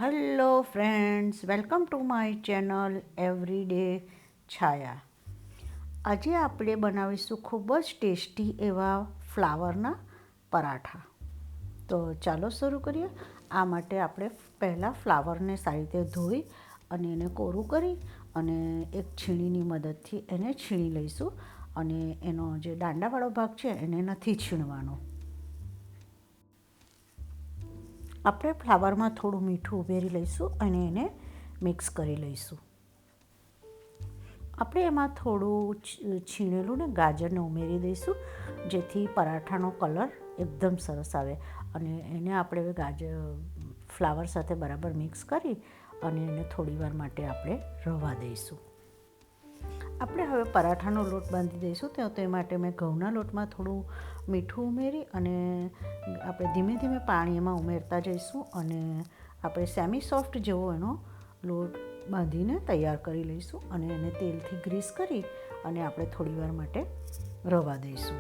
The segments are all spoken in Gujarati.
Hello friends, welcome to my channel everyday Chhaya. આજે આપણે બનાવીશું ખૂબ જ ટેસ્ટી એવા ફ્લાવરના પરાઠા. તો ચાલો શરૂ કરીએ. આ માટે આપણે પહેલાં ફ્લાવરને સારી રીતે ધોઈ અને એને કોરું કરી અને એક છીણીની મદદથી એને છીણી લઈશું. અને એનો જે દાંડાવાળો ભાગ છે એને નથી છીણવાનો. આપણે ફ્લાવરમાં થોડું મીઠું ઉમેરી લઈશું અને એને મિક્સ કરી લઈશું. આપણે એમાં થોડું છીણેલું ને ગાજરને ઉમેરી દઈશું, જેથી પરાઠાનો કલર એકદમ સરસ આવે. અને એને આપણે ફ્લાવર સાથે બરાબર મિક્સ કરી અને એને થોડીવાર માટે આપણે રવા દઈશું. આપણે હવે પરાઠાનો લોટ બાંધી દઈશું. તો તે માટે મેં ઘઉંના લોટમાં થોડું મીઠું ઉમેરી અને આપણે ધીમે ધીમે પાણી એમાં ઉમેરતા જઈશું અને આપણે સેમી સોફ્ટ જેવો એનો લોટ બાંધીને તૈયાર કરી લઈશું. અને એને તેલથી ગ્રીસ કરી અને આપણે થોડીવાર માટે રવા દઈશું.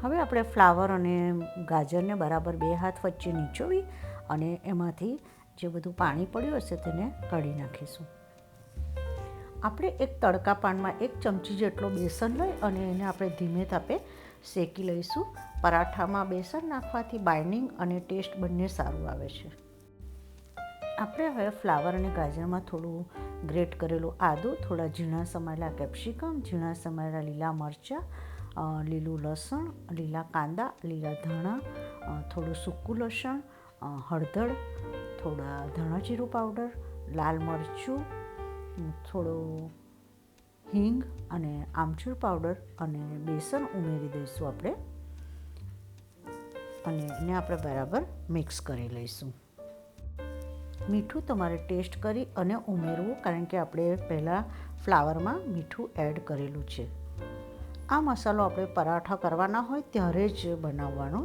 હવે આપણે ફ્લાવર અને ગાજરને બરાબર બે હાથ વચ્ચે નીચોવી અને એમાંથી જે બધું પાણી પડ્યું હશે તેને કાઢી નાખીશું. આપણે એક તડકા પાનમાં 1 ચમચી જેટલો બેસન લઈ અને એને આપણે ધીમે તાપે શેકી લઈશું. પરાઠામાં બેસન નાખવાથી બાઇન્ડિંગ અને ટેસ્ટ બંને સારું આવે છે. આપણે હવે ફ્લાવર અને ગાજરમાં થોડું ગ્રેટ કરેલું આદું, થોડા ઝીણા સમારેલા કેપ્સિકમ, ઝીણા સમારેલા લીલા મરચાં, લીલું લસણ, લીલા કાંદા, લીલા ધાણા, થોડું સૂકું લસણ, હળદર, થોડા ધાણા જીરું પાવડર, લાલ મરચું, થોડું હિંગ અને આમચૂર પાવડર અને બેસન ઉમેરી દઈશું આપણે. અને એને આપણે બરાબર મિક્સ કરી લઈશું. મીઠું તમારે ટેસ્ટ કરી અને ઉમેરવું, કારણ કે આપણે પહેલાં ફ્લાવરમાં મીઠું એડ કરેલું છે. આ મસાલો આપણે પરાઠા કરવાના હોય ત્યારે જ બનાવવાનો.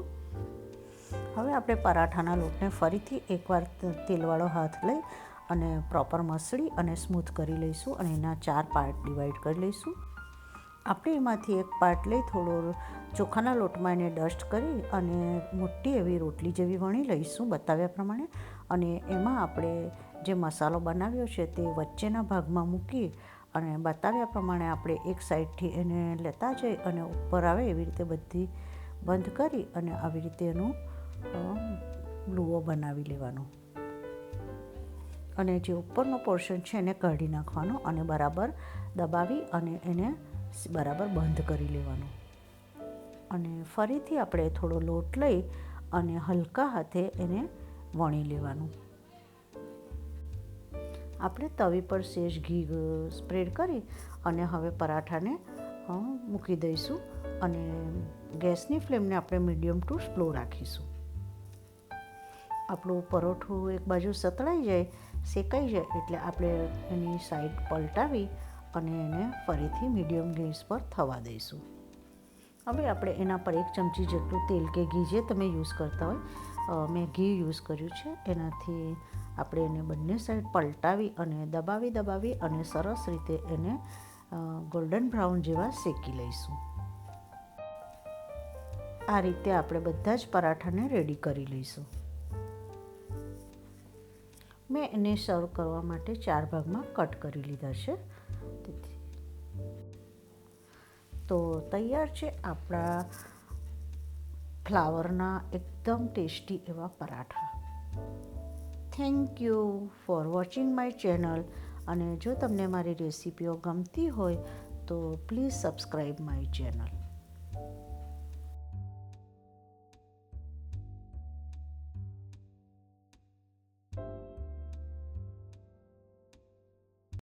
હવે આપણે પરાઠાના લોટને ફરીથી એકવાર તેલવાળો હાથ લઈ અને પ્રોપર મસળી અને સ્મૂથ કરી લઈશું અને એના 4 પાર્ટ ડિવાઈડ કરી લઈશું. આપણે એમાંથી એક પાર્ટ લઈ થોડો ચોખાના લોટમાં એને ડસ્ટ કરી અને મોટી એવી રોટલી જેવી વણી લઈશું બતાવ્યા પ્રમાણે. અને એમાં આપણે જે મસાલો બનાવ્યો છે તે વચ્ચેના ભાગમાં મૂકી અને બતાવ્યા પ્રમાણે આપણે એક સાઈડથી એને લેતા જઈ અને ઉપર આવે એવી રીતે બધી બંધ કરી અને આવી રીતે એનો લુઓ બનાવી લેવાનો. અને જે ઉપરનો પોર્શન છે એને કાઢી નાખવાનો અને બરાબર દબાવી અને એને બરાબર બંધ કરી લેવાનો. અને ફરીથી આપણે થોડો લોટ લઈ અને હલકા હાથે એને વણી લેવાનું. આપણે તવી પર સહેજ ઘી સ્પ્રેડ કરી અને હવે પરાઠાને મૂકી દઈશું અને ગેસની ફ્લેમને આપણે મીડિયમ ટુ સ્લો રાખીશું. આપણું પરોઠું એક બાજુ સતળાઈ જાય, શેકાઈ જાય એટલે આપણે એની સાઈડ પલટાવી અને એને ફરીથી મીડિયમ ગેસ પર થવા દઈશું. હવે આપણે એના પર 1 ચમચી જેટલું તેલ કે ઘી જે તમે યુઝ કરતા હોય, મેં ઘી યુઝ કર્યું છે. એનાથી આપણે એને બંને સાઈડ પલટાવી અને દબાવી અને સરસ રીતે એને ગોલ્ડન બ્રાઉન જેવા શેકી લઈશું. આ રીતે આપણે બધા જ પરાઠાને રેડી કરી લઈશું. મેં એને સર્વ કરવા માટે 4 ભાગમાં કટ કરી લીધા છે. તો તૈયાર છે આપણા ફ્લાવરના એકદમ ટેસ્ટી એવા paratha. Thank you for watching my channel. અને જો તમને મારી રેસીપીઓ ગમતી હોય તો પ્લીઝ સબસ્ક્રાઈબ માય ચેનલ.